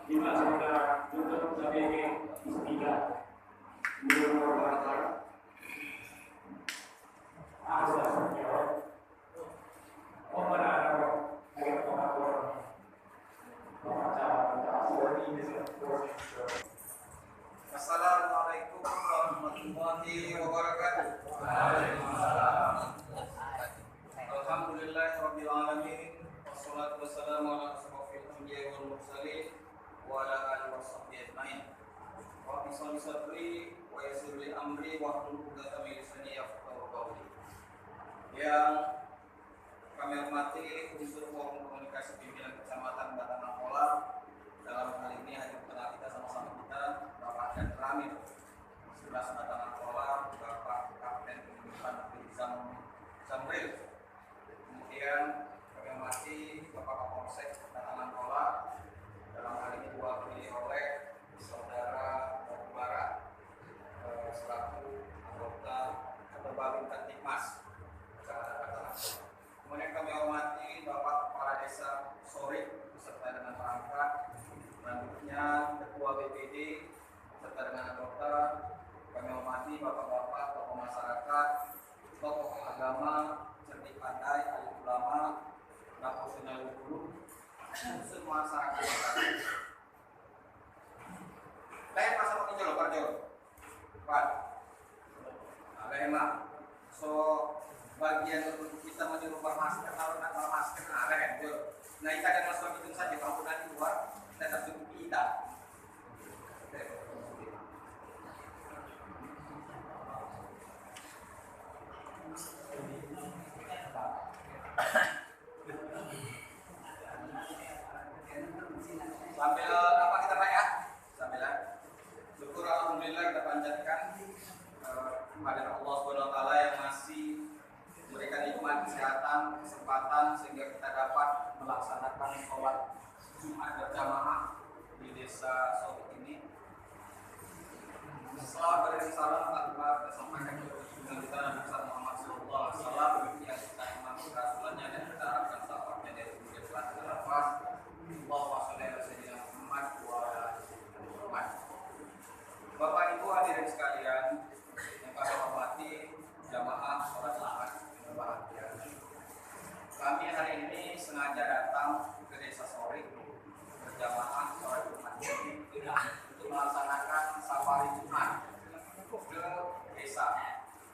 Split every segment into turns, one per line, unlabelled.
Lima saudara Dr. KBG Istiga Nurul
Assalamualaikum warahmatullahi wabarakatuh. Alhamdulillahirabbil alamin. Wassalatu wassalamu ala asyrofil anbiya'i wal mursalin wa ala alihi washabbihi ajmain. Rabbi shalli sadri wa yassir li amri wahlul 'uqdatam min lisani yafqahu qawli. Yang kami hormati unsur forum komunikasi pimpinan Kecamatan Batangan Pola, dalam hal ini hadir tengah kita sama-sama kita Bapak dan Ramil Sebelas Batangan Pola, Bapak Kapten Pemilihan Zamril. Kemudian kami hormati Bapak Kapolsek Batangan Pola, dalam hal ini diwakili oleh Saudara Barat selaku anggota atau Babin Kantikmas Kecamatan Batangan Pola. Kemudian kami hormati Bapak Kepala Desa Sorik beserta dengan perangkat, selanjutnya Ketua BPD beserta dengan anggota. Kami hormati Bapak-bapak, tokoh masyarakat, tokoh agama, cerdik pandai, alim ulama, profesional guru, semua masyarakat. Lain masa penginjol, Pak Jo. Pak, Alema. So bagian untuk kita menyuruh bermasker, kalau nak bermasker, ada kan Jo. Nah, kita ada masuk itu saja, kalau nanti luar, tetap cukup kita. Sambil apa kita Pak ya? Sambil syukur alhamdulillah kita panjatkan kepada Allah Subhanahu wa taala yang masih memberikan nikmat kesehatan, kesempatan sehingga kita dapat melaksanakan sholat Jumat berjamaah di desa Sorik ini. Setelah beriring salam tanpa disampaikan dengan kita Nabi Muhammad SAW yang kita imam rasulannya dan kita akan sahabatnya dari kemudian selat dan lafaz Allahumma sholli ala sayyidina Muhammad wa ala ali Muhammad. Bapak Ibu hadirin sekalian yang kami hormati, jamaah sholat Jumat yang berbahagia. Kami hari ini sengaja datang ke desa Sorik berjamaah sholat Jumat untuk melaksanakan safari Jumat ke desa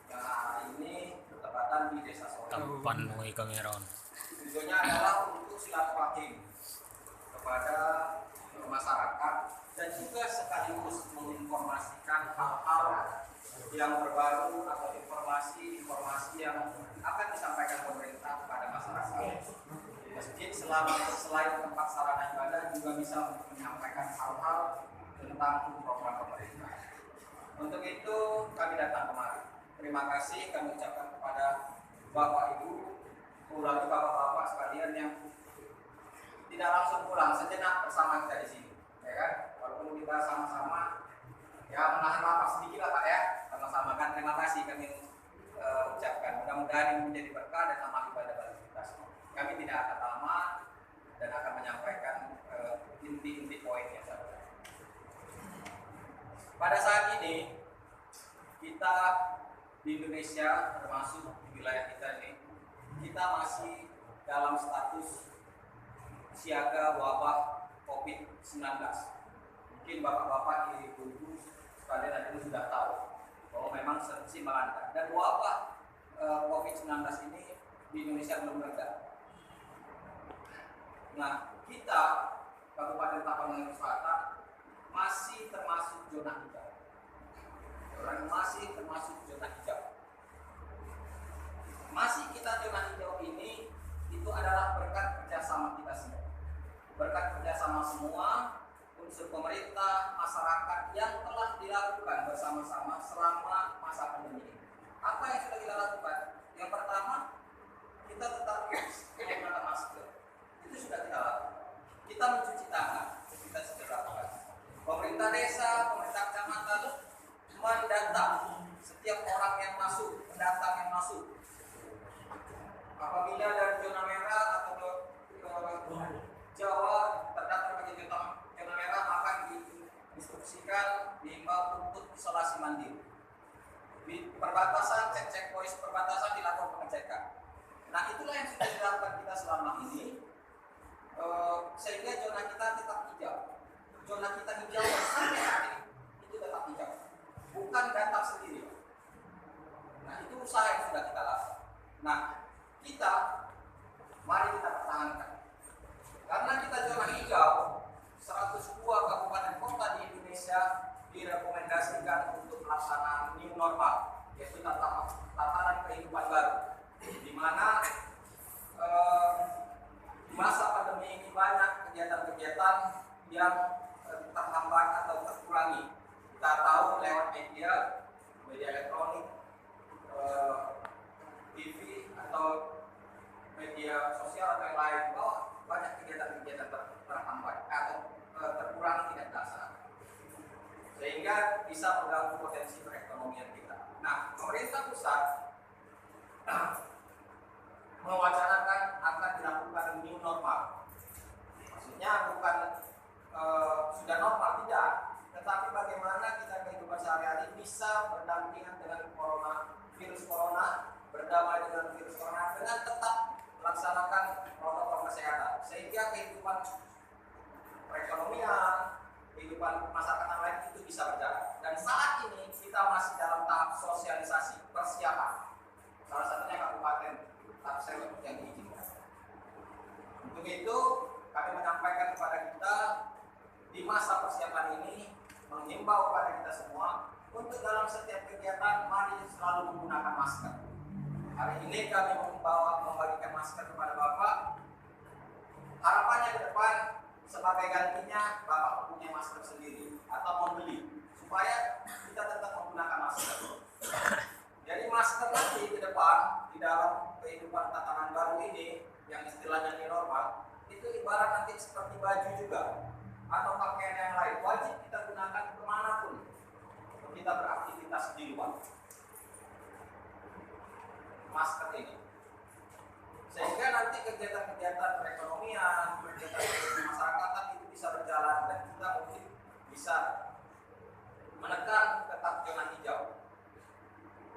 yang hari ini bertepatan di desa Sorik.
Tampan mengenai kamera.
Tujuannya adalah untuk silaturahim kepada masyarakat dan juga sekaligus menginformasikan hal-hal yang terbaru atau informasi yang akan disampaikan pemerintah kepada masyarakat. Masjid selain tempat sarana ibadah juga bisa menyampaikan hal-hal tentang program pemerintah. Untuk itu kami datang kemari. Terima kasih kami ucapkan kepada Bapak Ibu, ulangi Bapak-bapak sekalian yang tidak langsung pulang, sejenak bersama kita di sini, ya kan? Walaupun kita sama-sama ya menahan lapak sedikit lah Pak ya, sama-sama kan. Terima kasih kami ucapkan. Mudah-mudahan ini menjadi berkah dan amal ibadah bagi kita semua. Kami tidak akan lama dan akan menyampaikan inti-inti poinnya saja. Pada saat ini kita di Indonesia, termasuk di wilayah kita ini, kita masih dalam status siaga wabah COVID-19. Mungkin bapak-bapak, ibu-ibu sekalian ada yang sudah tahu bahwa memang sedang melanda dan wabah COVID-19 ini di Indonesia belum reda. Nah, kita Kabupaten Tapanuli Selatan masih termasuk zona hijau. Masih termasuk zona hijau. Masih kita zona hijau ini itu adalah berkat kerjasama kita semua. Berkat kerjasama semua unsur pemerintah, masyarakat yang telah dilakukan bersama-sama selama masa pandemi ini. Apa yang sudah kita lakukan? Yang pertama, kita tetap menggunakan masker. Itu sudah kita lakukan. Kita mencuci tangan, kita sudah lakukan. Pemerintah desa, pemerintah kecamatan mendata setiap orang yang masuk, pendatang yang masuk. Apabila dari zona merah atau Jawa terdaftar sebagai zona merah, perbatasan, cek polis perbatasan dilakukan pengecekan. Nah itulah yang sudah dilakukan kita selama ini, sehingga zona kita tetap hijau. Zona kita hijau sampai hari ini itu tetap hijau, bukan data sendiri. Nah itu usaha yang sudah kita lakukan. Nah kita, mari kita pertahankan. Karena kita zona hijau, 102 kabupaten kota di Indonesia direkomendasikan untuk pelaksanaan new normal, yaitu tatanan kehidupan baru, di mana di masa pandemi ini banyak kegiatan-kegiatan yang terhambat atau terkurangi. Kita tahu lewat media elektronik, TV atau media sosial atau yang lain, bahwa banyak kegiatan-kegiatan terhambat atau terkurangi tidak dilaksanakan, sehingga bisa mengganggu potensi perekonomian kita. Nah, pemerintah pusat mewacanakan akan dilakukan new normal. Maksudnya bukan sudah normal, tidak, tetapi bagaimana kita kehidupan sehari-hari bisa berdampingan dengan virus corona, berdamai dengan virus corona dengan tetap melaksanakan protokol kesehatan, sehingga kehidupan perekonomian, kehidupan masyarakat yang lain itu bisa berjalan. Dan saat ini kita masih dalam tahap sosialisasi persiapan. Salah satunya kabupaten Tangsel yang diizinkan. Untuk itu kami menyampaikan kepada kita di masa persiapan ini, menghimbau kepada kita semua untuk dalam setiap kegiatan mari selalu menggunakan masker. Hari ini kami membagikan masker kepada Bapak. Harapannya ke depan sebagai gantinya Bapak mempunyai masker sendiri atau membeli, supaya kita tetap menggunakan masker. Jadi masker nanti ke depan di dalam kehidupan tatanan baru ini yang istilahnya new normal, itu ibarat nanti seperti baju juga atau pakaian yang lain, wajib kita gunakan kemanapun kita beraktivitas di luar. Masker ini, sehingga nanti kegiatan-kegiatan perekonomian, kegiatan masyarakatan itu bisa berjalan dan kita mungkin bisa menekan tetap zona hijau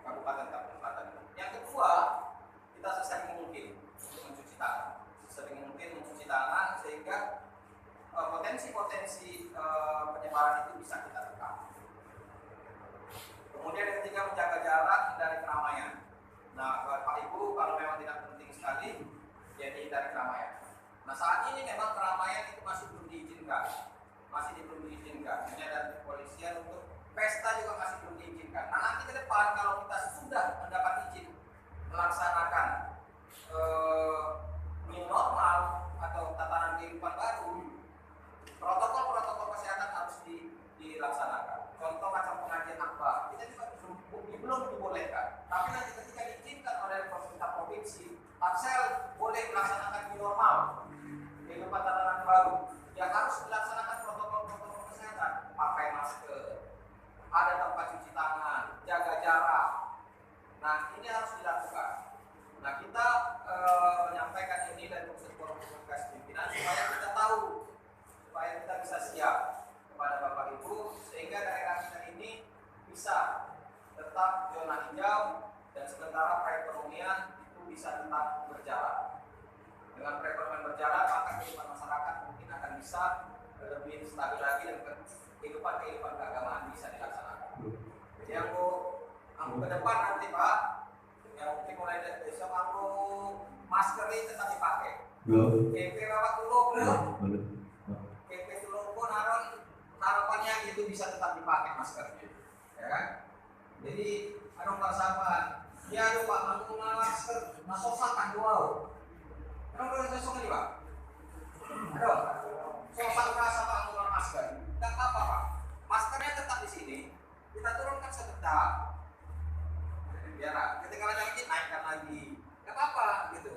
kabupaten-kabupaten. Yang kedua, kita sesering mungkin mencuci tangan, sehingga potensi-potensi penyebaran itu bisa kita tekan. Kemudian yang ketiga, menjaga jarak dari keramaian. Nah, Bapak Ibu, kalau memang tidak penting sekali, ya dihindari keramaian. Nah, saat ini memang keramaian itu masih belum diizinkan, hanya dari kepolisian. Untuk pesta juga masih belum diizinkan. Nah, nanti ke depan kalau kita sudah mendapat izin melaksanakan new normal atau tatanan kehidupan baru, protokol-protokol kesehatan harus dilaksanakan. Contoh macam pengajian akbar, kita juga belum dibolehkan. Tapi nanti ketika diizinkan oleh pemerintah provinsi, Tangsel boleh melaksanakan new normal, kehidupan tatanan baru, yang harus dilaksanakan protokol-protokol kesehatan, pakai masker, ada tempat cuci tangan, jaga jarak. Nah, ini harus dilakukan. Nah, kita menyampaikan ini dan sebuah komunikasi pimpinan supaya kita tahu, supaya kita bisa siap kepada Bapak Ibu, sehingga daerah kita ini bisa tetap zona hijau dan sementara perekonomian itu bisa tetap berjalan. Dengan perekonomian berjalan, maka kehidupan masyarakat mungkin akan bisa lebih stabil lagi dan kehidupan keagamaan bisa dilaksanakan. Jadi aku ke depan nanti Pak, yang mungkin mulai dari besok aku masker ini tetap dipakai. KP Bapak dulu belum? KP dulu pun harapannya itu bisa tetap dipakai maskernya, ya kan? Jadi persamaan. Ya Pak, aku masker, masosakan doa. Kenapa boleh sesok ini Pak? Aduh, sosak rasa Pak mengeluarkan masker. Tidak apa Pak, maskernya tetap di sini. Kita turunkan sebentar. Biar ketika lagi naikkan lagi. Tidak apa-apa gitu.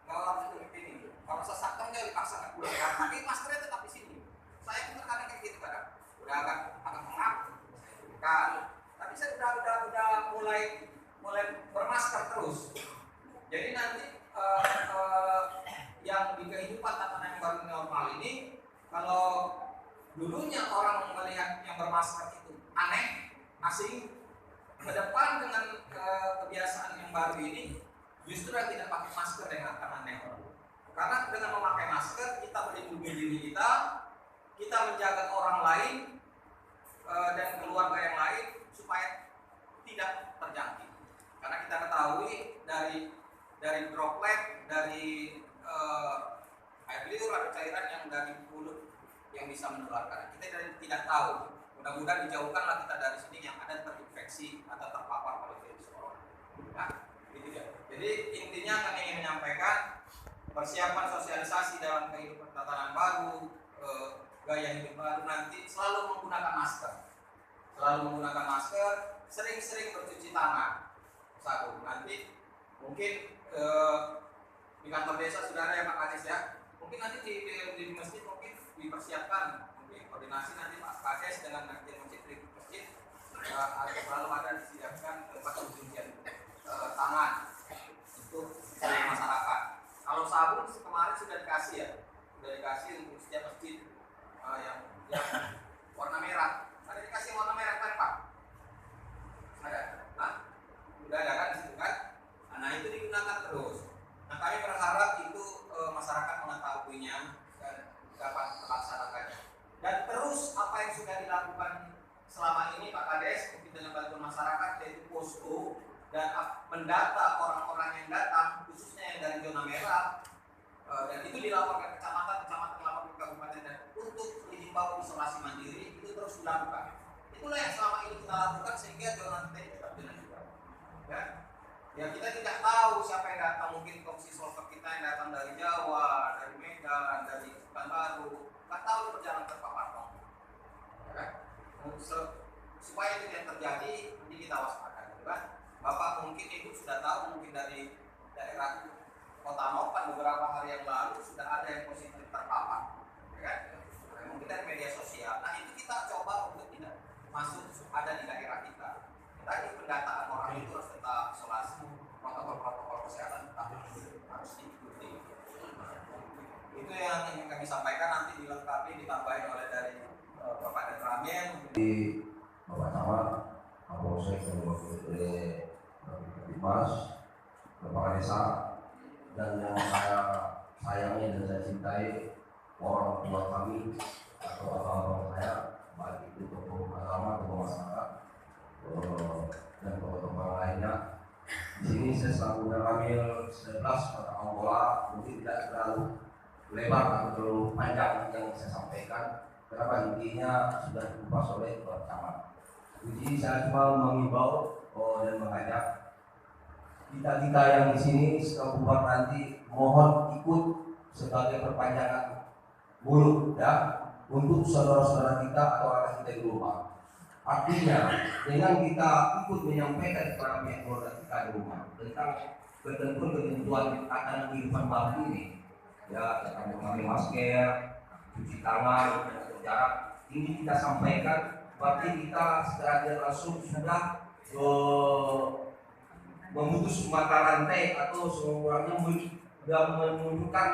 Kalau harus ini. Kalau sesak kan dia dipaksakan pulang. Tapi maskernya tetap di sini. Saya pun terkadang kayak gitu kadang. Udah agak mengap. Kan. Tapi saya udah mulai bermasker terus. Jadi nanti yang di kehidupan tatanan yang baru normal ini, kalau dulunya orang melihat yang bermasker itu aneh, asing, ke depan dengan kebiasaan yang baru ini, justru yang tidak pakai masker yang akan aneh. Karena dengan memakai masker kita melindungi diri kita menjaga orang lain dan keluarga yang lain supaya tidak terjangkit. Karena kita ketahui dari droplet, dari air liur atau cairan yang dari mulut yang bisa menularkan. Kita tidak tahu. Mudah-mudahan dijauhkanlah kita dari sini yang ada terinfeksi atau terpapar oleh virus corona. Nah, gitu ya. Jadi intinya kami ingin menyampaikan persiapan sosialisasi dalam kehidupan tatanan baru, gaya hidup baru nanti selalu menggunakan masker. Selalu menggunakan masker, sering-sering bercuci tangan. Satu, nanti mungkin di kantor desa sudah ada ya Pak Kades ya. Mungkin nanti di masjid mungkin dipersiapkan, mungkin koordinasi nanti Pak Kades dengan masjid di masjid selalu ada disediakan tempat pencucian tangan untuk masyarakat. Kalau sabun kemarin sudah dikasih ya, untuk setiap masjid yang warna merah. Ada dikasih warna merah kan Pak? Ada? Nah, sudah ada kan di situ kan? Nah itu digunakan terus. Nah kami berharap itu masyarakat mengetahuinya dan dapat melaksanakannya. Dan terus apa yang sudah dilakukan selama ini Pak Kades mungkin dengan bantuan masyarakat yaitu posko dan mendata orang-orang yang datang khususnya yang dari zona merah dan itu dilaporkan kecamatan laporkan ke kabupaten dan untuk dihimbau isolasi mandiri itu terus dilakukan. Itulah yang selama ini kita lakukan sehingga zona kita ini tetap jalan juga. Ya kita tidak tahu siapa yang datang, mungkin komisi solver kita yang datang dari Jawa, dari Medan, dari Pekanbaru, nggak tahu perjalanan terpapar dong. Ya, supaya itu yang terjadi, nanti kita waspadai, kan? Bapak mungkin ibu sudah tahu, mungkin dari daerah Kota Nopan beberapa hari yang lalu sudah ada yang positif terpapar, ya kan? Mungkin dari media sosial. Nah itu kita coba untuk tidak masuk ada di daerah kita. Tadi pendataan orang itu harus tetap isolasi, protokol kesehatan tetap harus diikuti. Itu yang ingin kami sampaikan, nanti dilengkapi ditambahin oleh dari Bapak dan Ramen
di Bapak Camat, Kapolsek, Wakil Mas, Bapak Desa, dan yang saya sayangi dan saya cintai orang tua kami atau abang-abang saya, baik itu tokoh agama, tokoh masyarakat, dan tokoh-tokoh lainnya. Di sini saya selaku Ramil 11 pada Angola mungkin tidak terlalu lebar atau terlalu panjang yang saya sampaikan. Karena intinya sudah dikupas oleh Bapak Camat. Jadi saya cuma mengimbau dan mengajak kita yang di sini setelah bubar nanti mohon ikut sebagai perpanjangan mulut ya untuk saudara-saudara kita atau anak kita di rumah. Artinya dengan kita ikut menyampaikan kepada pihak keluarga kita di rumah tentang ketentuan akan kehidupan baru ini, ya tentang memakai masker, cuci tangan, jarak, ini kita sampaikan. Berarti kita secara langsung sudah memutus mata rantai atau semuanya sudah menunjukkan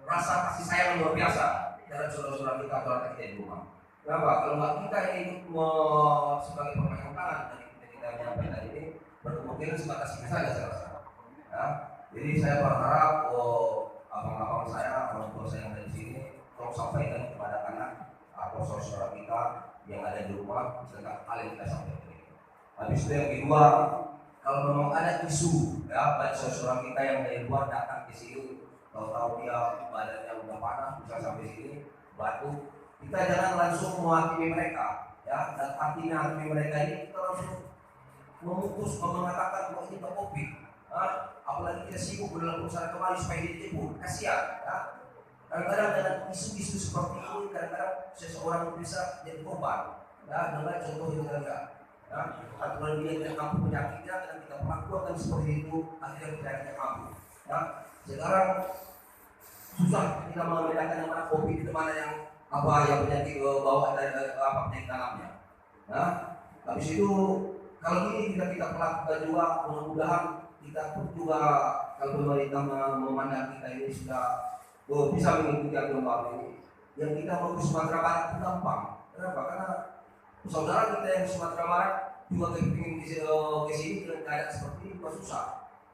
rasa kasih sayang yang luar biasa terhadap saudara-saudara kita atau anak kita di rumah. Kenapa? Kalau nggak kita yang ikut sebagai pemegang tangan dari kita menyampaikan ini, berkemungkinan sebatas ini saja saya rasa. Ya. Jadi saya berharap abang-abang saya, orang tua saya yang ada di sini, tolong sampaikan kepada anak atau saudara kita yang ada di rumah tentang hal yang kita sampaikan ini. Habis itu yang kedua, kalau memang ada isu, ya baik saudara kita yang dari luar datang ke sini, tahu-tahu dia badannya udah panas, bisa sampai sini, batuk, kita jangan langsung menghakimi mereka, ya. Dan artinya hakimi mereka ini kita langsung memutus, mengatakan bahwa ini COVID. Apalagi kita sibuk dalam urusan kembali supaya dijemput, kasihan, ya. Kadang-kadang dengan isu-isu seperti ini, kadang-kadang seseorang bisa jadi korban, ya. Dengan contoh itu enggak. Ya, aturan dia tidak mampu penyakitnya dan kita perlakukan seperti itu, akhirnya penyakitnya mampu. Ya, sekarang susah kita membedakan yang mana COVID itu mana yang apa yang penyakit bawah dari apa penyakit dalamnya. Nah, habis itu kalau ini kita perlakukan juga, mudah-mudahan kita pun juga kalau pemerintah memandang kita ini sudah bisa mengikuti aturan baru ini. Yang kita mau ke Sumatera Barat itu gampang. Kenapa? Karena saudara kita yang Sumatera Barat juga ingin ke sini dengan keadaan seperti ini juga susah.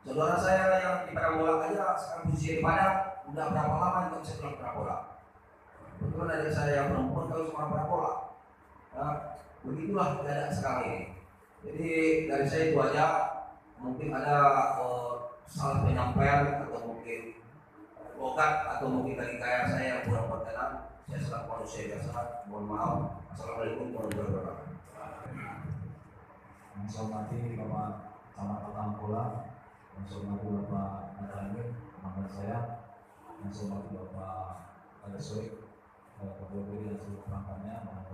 Saudara saya yang di Padang Bola aja sekarang posisi di Padang udah berapa lama nggak bisa pulang Padang Bola. Betul ada saya yang perempuan kalau semua Padang Bola. Nah, begitulah keadaan sekarang ini. Jadi dari saya itu aja, mungkin ada salah penyampaian atau mungkin logat atau mungkin dari kaya saya yang kurang berkenan. Saya selaku manusia biasa, mohon maaf. Assalamualaikum warahmatullahi wabarakatuh.
Yang saya hormati Bapak Camat Padang Bola, yang saya hormati Bapak Nadani, teman saya, yang saya hormati Bapak Alesoi, Ketua Beli dan seluruh perangkatnya, Bapak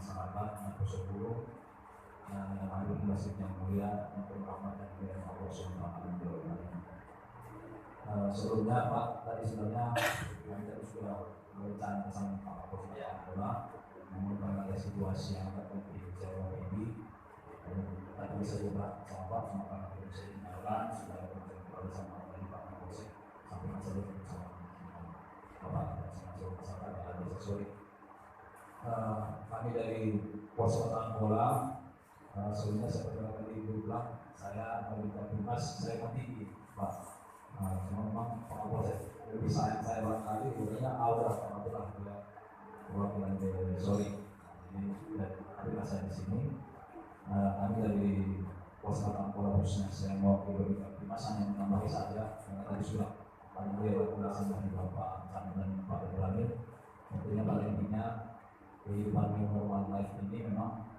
masyarakat, Pusat Guru, dan yang hadir di masjid yang mulia, yang berrahmat dan mulia Allah Subhanahu wa Ta'ala. Sebelumnya Pak, tadi sebenarnya kita sudah berbicara bersama Pak Kapolri Bola, namun karena ada situasi yang agak di Jawa ini, tadi bisa juga sama Pak, maka kita bisa dinyalakan sudah berbicara bersama dari Pak Kapolri sampai masa depan bersama Bapak dan sama masyarakat yang ada sesuai. Kami dari Polsek Padang Bola, sebelumnya seperti yang tadi Ibu bilang, saya meminta tugas saya tinggi Pak. Cuma memang Pak Kapolsek lebih sayang saya barangkali sebenarnya awal adalah perwakilan dari Sori. Jadi adalah saya di sini. Kami dari Polsek Padang Bola khususnya saya mau berikan kemasan yang menambahi saja karena tadi sudah paling beliau penjelasan dari Bapak Camat dan Pak Ibrahim. Tentunya pada intinya kehidupan yang normal life ini memang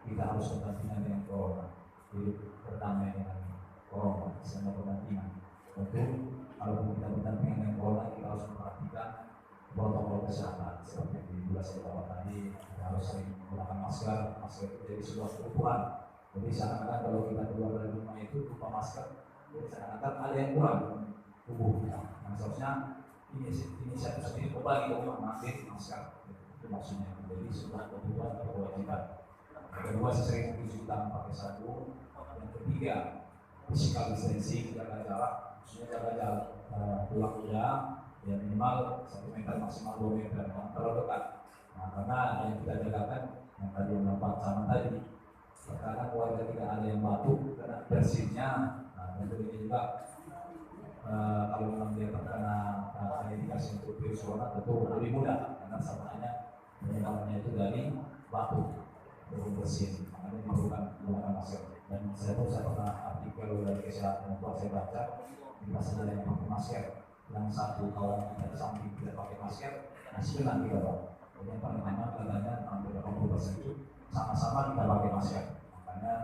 kita harus berdampingan dengan corona, hidup berdamai dengan corona, selama berdampingan. Tentu kalau kita berdampingan dengan corona, kita harus memperhatikan protokol kesehatan seperti di jelas Bapak tadi, kita harus sering menggunakan masker. Masker itu jadi sebuah kebutuhan. Jadi seakan-akan kalau kita keluar dari rumah itu lupa masker, jadi seakan-akan ada yang kurang tubuh kita. Nah, seharusnya inisiatif sendiri kembali untuk mengambil masker. Itu maksudnya. Jadi sebuah kebutuhan atau kewajiban. Yang kedua, sering mencuci tangan pakai sabun. Yang ketiga, physical distancing, jaga jarak. Maksudnya jaga jarak pulang ya minimal 1 meter maksimal 2 meter, jangan terlalu dekat. Nah, karena yang kita jagakan yang tadi yang Bapak Camat tadi, terkadang warga tidak ada yang batuk karena bersihnya. Nah, tentu ini juga kalau memang dia terkena indikasi untuk virus corona tentu lebih mudah karena sebenarnya penyebarannya itu dari batuk bersih, makanya diperlukan menggunakan masker. Dan saya pernah artikel dari kesehatan yang saya baca, kita saja yang pakai masker, yang satu kawan kita di samping tidak pakai masker, nah sebenarnya kita Pak. Jadi yang paling aman katanya hampir 80% itu sama-sama kita pakai masker. Makanya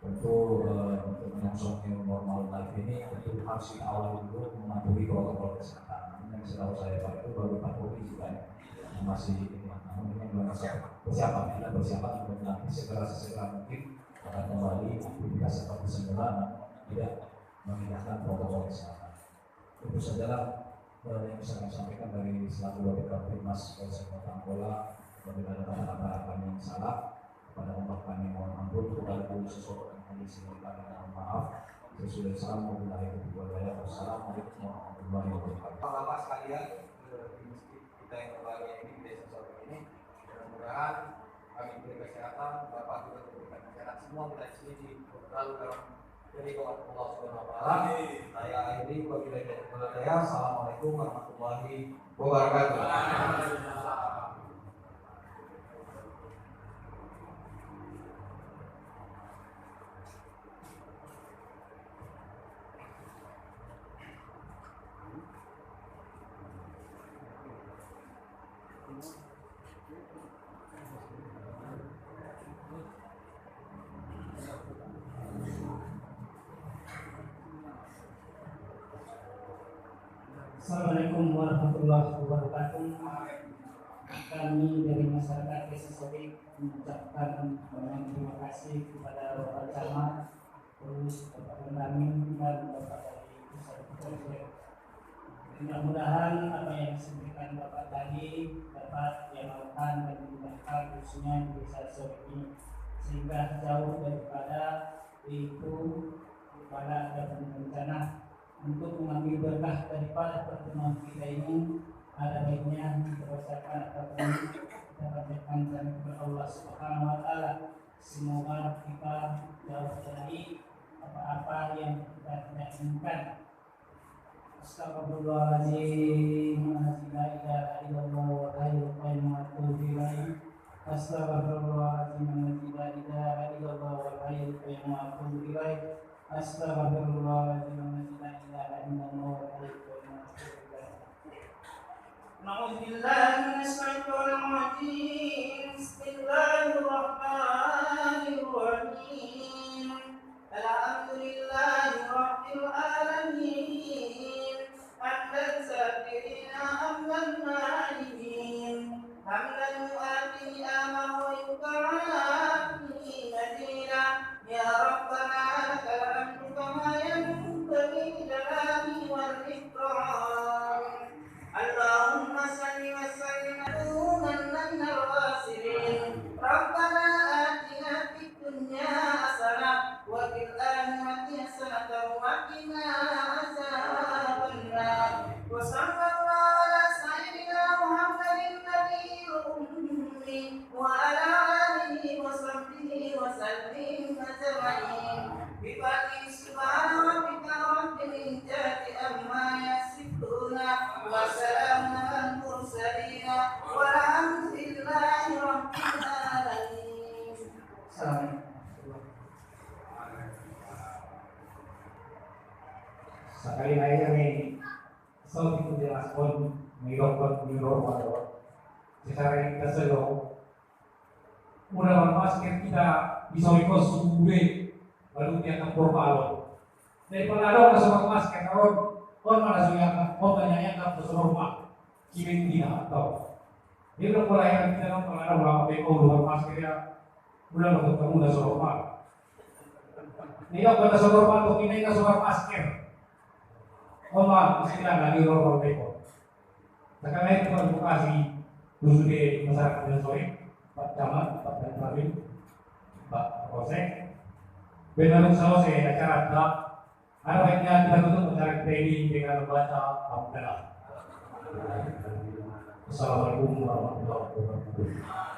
tentu untuk menyongsong new normal life ini tentu harus kita awali dulu mematuhi protokol kesehatan. Yang setahu saya Pak itu baru 40 juga yang masih ini. Namun ini belum persiapan, ada persiapan untuk nanti segera mungkin akan kembali aktivitas seperti semula, tidak memindahkan protokol kesehatan. Itu sajalah yang bisa kami sampaikan dari selaku Bapak Timnas Polsek Padang Bola. Apabila ada kata-kata kami yang salah, kepada umat kami mohon ampun, kepada sesuatu yang kondisi kami mohon maaf. Sesudah salam wabillahi taufiq. Wassalamualaikum warahmatullahi wabarakatuh.
Bapak sekalian di masjid kita yang berbahagia ini di desa Sori ini, mudah-mudahan kami diberi kesehatan, Bapak juga diberikan kesehatan, semua kita di sini lalu dalam dari Allah Subhanahu wa Ta'ala. Saya akhiri wabillahi taufiq. Assalamualaikum warahmatullahi wabarakatuh.
Assalamualaikum warahmatullahi wabarakatuh. Kami dari masyarakat Desa Sori mengucapkan banyak terima kasih kepada Bapak Camat, terus Bapak Pendamping dan Bapak dari Pusat Kepolisian. Mudah-mudahan apa yang disampaikan Bapak tadi dapat diamalkan dan digunakan khususnya di Desa Sori ini, sehingga jauh daripada itu pada ada bencana. Untuk mengambil berkah daripada pertemuan kita ini, ada baiknya kita bacakan ataupun kita bacakan kepada Allah Subhanahu wa Ta'ala, Semoga kita jauh dari apa-apa yang kita tidak inginkan. Astagfirullahaladzim, la ilaha illallah wa la Astagfirullahaladzim, la ilaha illallah wa la Astagfirullahaladzim, la ilaha illallah wa la Na'udzubillahi minasyaitonir rajim. Bismillahirrahmanirrahim. Alhamdulillahi rabbil alamin. Hamdan sakirina hamdan na'imin. Hamdan mu'ati ni'amah wa yukafi madina. Ya Rabbana lakal hamdu kama yanbaghi li jalali wal ikram. Allahumma salli wa sallim ala minal wasirin. Rabbana atina fid dunya hasanah wa fil akhirati hasanah wa qina azabannar. Wa sallallahu ala sayyidina Muhammadin nabiyil ummi wa ala alihi wa sahbihi wa sallim ajma'in. Bi fadli subhana rabbika rabbil izzati amma yasifuna. Wassalamu ala mursalin walhamdulillahi rabbil alamin.
Sekali lagi nih, so itu jelaskan mirokot secara kita selo. Mudah masker kita bisa ikut subuh lalu dia akan berbalon. Dari pengaruh ke masker orang mana sudah banyak yang tersuruh rumah kini tidak tahu. Dia belum mulai yang kita nonton ada berapa beko luar masker ya, udah ketemu udah suruh rumah. Ini yang kata suruh rumah tuh ini nggak suruh masker. Istilah lagi luar beko. Sekarang itu edukasi dulu di masyarakat yang sore, Pak Camat, Pak Danprawin, Pak Kosek. Benar saya acara ada baiknya kita tutup mencari training dengan membaca Al-Quran. Assalamualaikum warahmatullahi wabarakatuh.